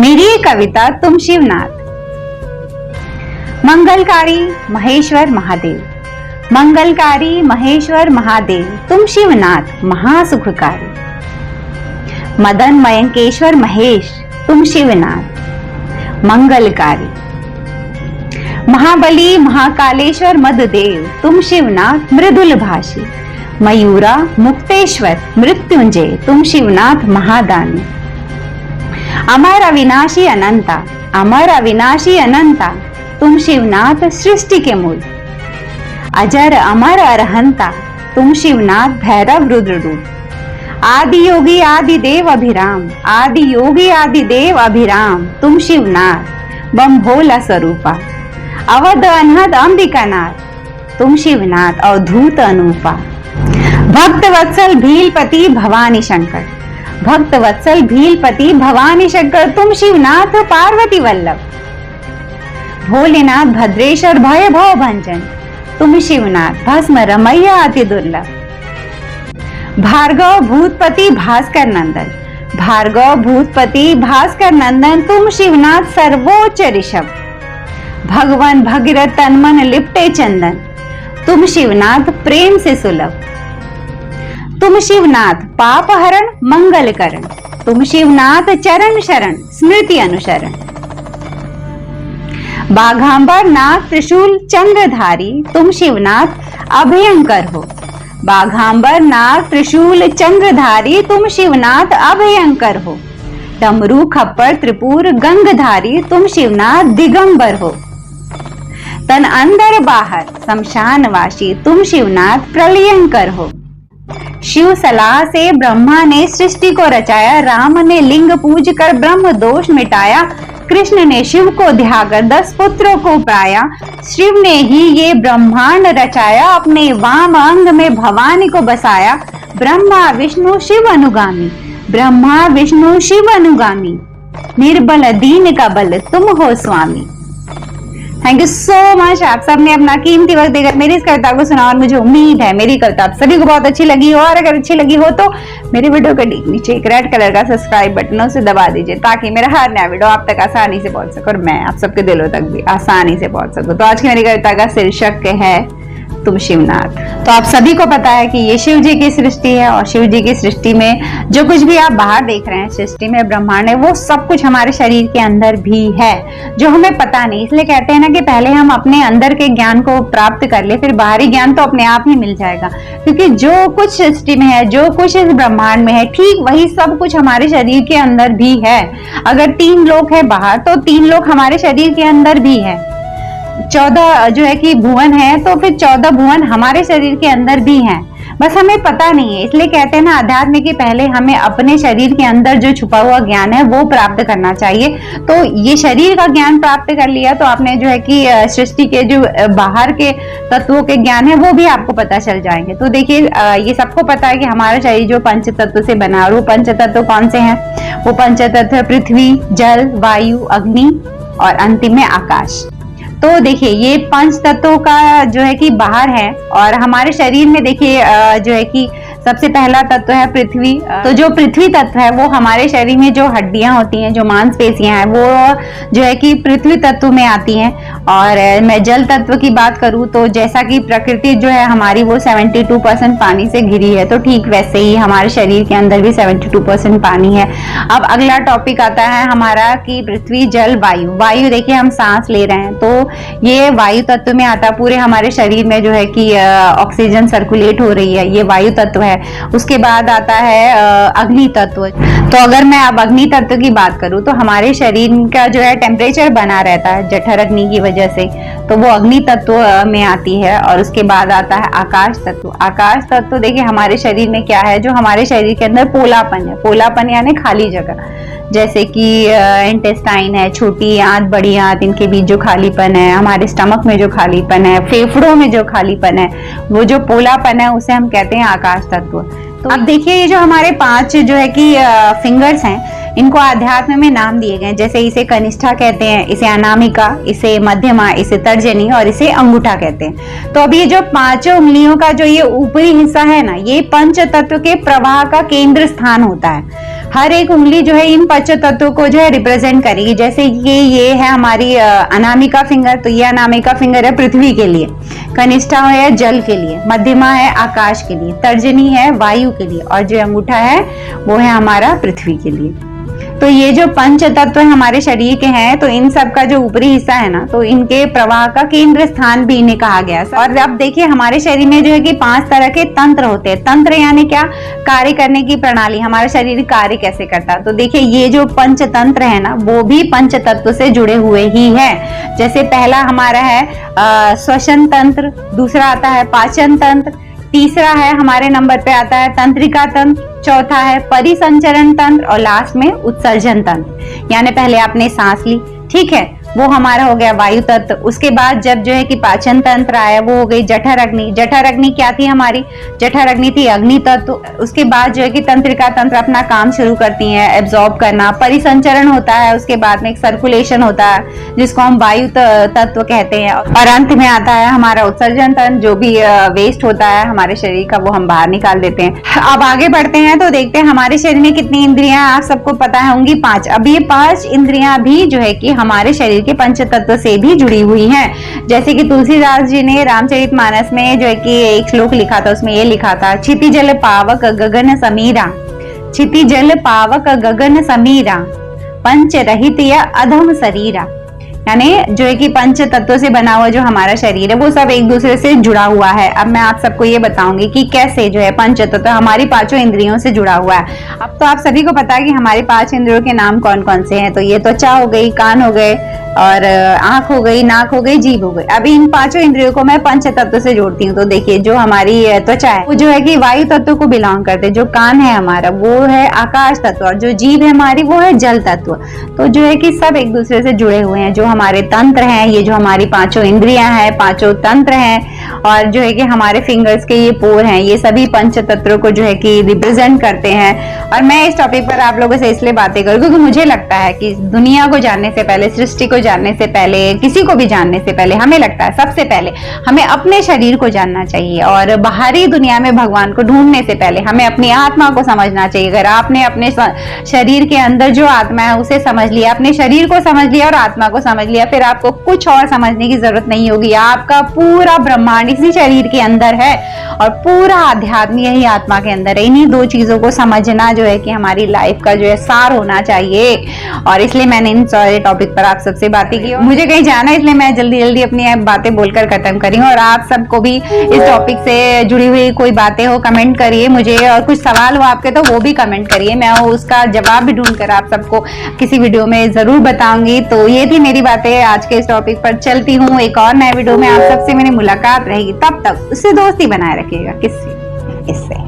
मेरी ये कविता तुम शिवनाथ। मंगलकारी महेश्वर महादेव, मंगलकारी महेश्वर महादेव, तुम शिवनाथ महासुखकारी। मदन मयंकेश्वर महेश, तुम शिवनाथ मंगलकारी। महाबली महाकालेश्वर मददेव, तुम शिवनाथ मृदुल भाषी। मयूरा मुक्तेश्वर मृत्युंजय, तुम शिवनाथ महादानी। अमर अविनाशी अनंता, अमर अविनाशी अनंता, तुम शिवनाथ सृष्टि के मूल। अजर अमर अरहंता, तुम शिवनाथ भैरव रुद्र रूप। आदि योगी आदि देव अभिराम, आदि योगी आदि देव अभिराम, तुम शिवनाथ बम भोला स्वरूपा। अवध अनहद अंबिकानाथ, तुम शिवनाथ अवधूत अनूपा। भक्त वत्सल भीलपति भवानी शंकर, भक्त वत्सल भीलपति भवानी शंकर, तुम शिवनाथ पार्वती वल्लभ। भोलेनाथ भद्रेश्वर भय भव भंजन, तुम शिवनाथ भस्म रमैया अति दुर्लभ। भार्गव भूतपति भास्कर नंदन, भार्गव भूतपति भास्कर नंदन, तुम शिवनाथ सर्वोच्च ऋषभ। भगवान भगीरथ तन मन लिपटे चंदन, तुम शिवनाथ प्रेम से सुलभ। तुम शिवनाथ पाप हरण मंगल करण, तुम शिवनाथ चरण शरण स्मृति अनुशरण। बाघांबर नाग त्रिशूल चंद्रधारी, तुम शिवनाथ अभयंकर हो। बाघांबर नाग त्रिशूल चंद्रधारी, तुम शिवनाथ अभयंकर हो। डमरू खप्पर त्रिपुर गंगधारी, तुम शिवनाथ दिगंबर हो। तन अंदर बाहर शमशानवासी, तुम शिवनाथ प्रलयंकर हो। शिव सलाह से ब्रह्मा ने सृष्टि को रचाया, राम ने लिंग पूज कर ब्रह्म दोष मिटाया। कृष्ण ने शिव को ध्याकर 10 पुत्रों को पाया। शिव ने ही ये ब्रह्मांड रचाया, अपने वाम अंग में भवानी को बसाया। ब्रह्मा विष्णु शिव अनुगामी, ब्रह्मा विष्णु शिव अनुगामी। निर्बल दीन का बल तुम हो स्वामी। Thank you so much. आप सबने अपना कीमती वक्त देकर मेरी इस कविता को सुना और मुझे उम्मीद है मेरी कविता आप सभी को बहुत अच्छी लगी हो। और अगर अच्छी लगी हो तो मेरे वीडियो के नीचे एक रेड कलर का सब्सक्राइब बटन उसे दबा दीजिए, ताकि मेरा हर नया वीडियो आप तक आसानी से पहुंच सके और मैं आप सबके दिलों तक भी आसानी से पहुंच सकूं। तो आज की मेरी कविता का शीर्षक है तुम शिवनाथ। तो आप सभी को पता है कि ये शिव जी की सृष्टि है, और शिव जी की सृष्टि में जो कुछ भी आप बाहर देख रहे हैं सृष्टि में ब्रह्मांड है, वो सब कुछ हमारे शरीर के अंदर भी है, जो हमें पता नहीं। इसलिए कहते हैं ना कि पहले हम अपने अंदर के ज्ञान को प्राप्त कर ले, फिर बाहरी ज्ञान तो अपने आप ही मिल जाएगा। क्योंकि जो कुछ सृष्टि में है, जो कुछ इस ब्रह्मांड में है, ठीक वही सब कुछ हमारे शरीर के अंदर भी है। अगर 3 लोक है बाहर, तो 3 लोक हमारे शरीर के अंदर भी है। 14 जो है कि भुवन है, तो फिर 14 भुवन हमारे शरीर के अंदर भी हैं, बस हमें पता नहीं है। इसलिए कहते हैं ना अध्यात्म की पहले हमें अपने शरीर के अंदर जो छुपा हुआ ज्ञान है वो प्राप्त करना चाहिए। तो ये शरीर का ज्ञान प्राप्त कर लिया तो आपने जो है कि सृष्टि के जो बाहर के तत्वों के ज्ञान है वो भी आपको पता चल जाएंगे। तो देखिए ये सबको पता है कि हमारा शरीर जो पंच तत्व से बना, और वो पंच तत्व कौन से हैं? वो पंच तत्व पृथ्वी, जल, वायु, अग्नि और अंतिम में आकाश। तो देखिए ये 5 तत्वों का जो है कि बाहर है, और हमारे शरीर में देखिए जो है कि सबसे पहला तत्व है पृथ्वी। तो जो पृथ्वी तत्व है वो हमारे शरीर में जो हड्डियां होती हैं, जो मांसपेशियां हैं, वो जो है कि पृथ्वी तत्व में आती हैं। और मैं जल तत्व की बात करूं तो जैसा कि प्रकृति जो है हमारी वो 72% पानी से घिरी है, तो ठीक वैसे ही हमारे शरीर के अंदर भी 72% पानी है। अब अगला टॉपिक आता है हमारा कि पृथ्वी, जल, वायु। वायु देखिए हम सांस ले रहे हैं, तो ये वायु तत्व में आता है। पूरे हमारे शरीर में जो है कि ऑक्सीजन सर्कुलेट हो रही है, ये वायु तत्व है। उसके बाद आता है अग्नि तत्व। तो अगर मैं अब अग्नि तत्व की बात करूं तो हमारे शरीर का जो है टेम्परेचर बना रहता है जठर अग्नि की वजह से, तो वो अग्नि तत्व में आती है। और उसके बाद आता है आकाश तत्व। आकाश तत्व देखिए हमारे शरीर में क्या है, जो हमारे शरीर के अंदर पोलापन है। पोलापन यानी खाली जगह, जैसे कि इंटेस्टाइन है, छोटी आंत, बड़ी आंत, इनके बीच जो खालीपन है, हमारे स्टमक में जो खालीपन है, फेफड़ों में जो खालीपन है, वो जो पोलापन है उसे हम कहते हैं आकाश तत्व। तो अब देखिए ये जो हमारे 5 जो है कि फिंगर्स हैं, इनको आध्यात्म में नाम दिए गए, जैसे इसे कनिष्ठा कहते हैं, इसे अनामिका, इसे मध्यमा, इसे तर्जनी और इसे अंगूठा कहते हैं। तो अब ये जो 5 उंगलियों का जो ये ऊपरी हिस्सा है ना, ये पंच तत्व के प्रवाह का केंद्र स्थान होता है। हर एक उंगली जो है इन पंच तत्वों को जो है रिप्रेजेंट करेगी। जैसे कि ये है हमारी अनामिका फिंगर, तो ये अनामिका फिंगर है पृथ्वी के लिए, कनिष्ठा है जल के लिए, मध्यमा है आकाश के लिए, तर्जनी है वायु के लिए, और जो अंगूठा है वो है हमारा पृथ्वी के लिए। तो ये जो पंच तत्व हमारे शरीर के हैं, तो इन सब का जो ऊपरी हिस्सा है ना, तो इनके प्रवाह का केंद्र स्थान भी इन्हें कहा गया है। और अब देखिए हमारे शरीर में जो है कि 5 तरह के तंत्र होते हैं। तंत्र यानी क्या? कार्य करने की प्रणाली, हमारा शरीर कार्य कैसे करता है। तो देखिए ये जो पंच तंत्र है ना, वो भी पंच तत्व से जुड़े हुए ही है। जैसे पहला हमारा है श्वसन तंत्र, दूसरा आता है पाचन तंत्र, तीसरा है हमारे नंबर पे आता है तंत्रिका तंत्र, चौथा है परिसंचरण तंत्र, और लास्ट में उत्सर्जन तंत्र। यानी पहले आपने सांस ली, ठीक है, वो हमारा हो गया वायु तत्व। उसके बाद जब जो है कि पाचन तंत्र आया, वो हो गई जठर अग्नि। जठर अग्नि क्या थी हमारी? जठर अग्नि थी अग्नि तत्व। उसके बाद जो है कि तंत्रिका तंत्र अपना काम शुरू करती है, एब्जॉर्ब करना। परिसंचरण होता है, उसके बाद में एक सर्कुलेशन होता है जिसको हम वायु तत्व कहते हैं, और अंत में आता है हमारा उत्सर्जन तंत्र। जो भी वेस्ट होता है हमारे शरीर का वो हम बाहर निकाल देते हैं। अब आगे बढ़ते हैं तो देखते हैं हमारे शरीर में कितनी इंद्रियां, आप सबको पता होंगी 5। अब ये 5 इंद्रियां भी जो है कि हमारे शरीर के पंच तत्व से भी जुड़ी हुई हैं। जैसे कि तुलसीदास जी ने रामचरितमानस में जो है कि एक श्लोक लिखा था, उसमें ये लिखा था, क्षितिजल पावक गगन समीरा, क्षितिजल पावक गगन समीरा, पंच रहित या अधम शरीरा। यानी जो है कि पंच तत्वों से बना हुआ जो हमारा शरीर है वो सब एक दूसरे से जुड़ा हुआ है। अब मैं आप सबको ये बताऊंगी कि कैसे जो है पंच तत्व हमारी 5 इंद्रियों से जुड़ा हुआ है। अब तो आप सभी को पता है कि हमारी 5 इंद्रियों के नाम कौन कौन से हैं। तो ये त्वचा हो गई, कान हो गए, और आंख हो गई, नाक हो गई, जीभ हो गई। अभी इन 5 इंद्रियों को मैं पंच तत्व से जोड़ती हूँ। तो देखिए जो हमारी त्वचा है वो जो है कि वायु तत्व को बिलोंग करते हैं, जो कान है हमारा वो है आकाश तत्व, और जो जीभ है हमारी वो है जल तत्व। तो जो है कि सब एक दूसरे से जुड़े हुए हैं। जो हमारे तंत्र हैं, ये जो हमारी 5 इंद्रियां हैं, 5 तंत्र हैं, और जो है कि हमारे फिंगर्स के ये पोर हैं, ये सभी पंच तत्वों को जो है कि रिप्रेजेंट करते हैं। और मैं इस टॉपिक पर आप लोगों से इसलिए बातें करूँ क्योंकि मुझे लगता है कि दुनिया को जानने से पहले, सृष्टि को जानने से पहले, किसी को भी जानने से पहले, हमें लगता है सबसे पहले हमें अपने शरीर को जानना चाहिए, और बाहरी दुनिया में भगवान को ढूंढने से पहले हमें अपनी आत्मा को समझना चाहिए। अगर आपने अपने शरीर के अंदर जो आत्मा है उसे समझ लिया, अपने शरीर को समझ लिया और आत्मा को समझ लिया, फिर आपको कुछ और समझने की जरूरत नहीं होगी। आपका पूरा ब्रह्मांड इसी शरीर के अंदर है, और पूरा अध्यात्म यही आत्मा के अंदर है। इन्हीं 2 चीजों को समझना जो है कि हमारी लाइफ का जो है सार होना चाहिए। और इसलिए मैंने इन सारे टॉपिक पर आप सबसे बातें की। मुझे कहीं जाना है, इसलिए मैं जल्दी जल्दी अपनी बातें बोलकर खत्म करी हूँ। और आप सबको भी इस टॉपिक से जुड़ी हुई कोई बातें हो कमेंट करिए मुझे, और कुछ सवाल हो आपके तो वो भी कमेंट करिए, मैं उसका जवाब भी ढूंढ कर आप सबको किसी वीडियो में जरूर बताऊंगी। तो ये थी मेरी बातें आज के इस टॉपिक पर। चलती हूँ, एक और नए वीडियो में आप सबसे मेरी मुलाकात रहेगी। तब तक उससे दोस्ती बनाए रखिएगा, किससे? इससे।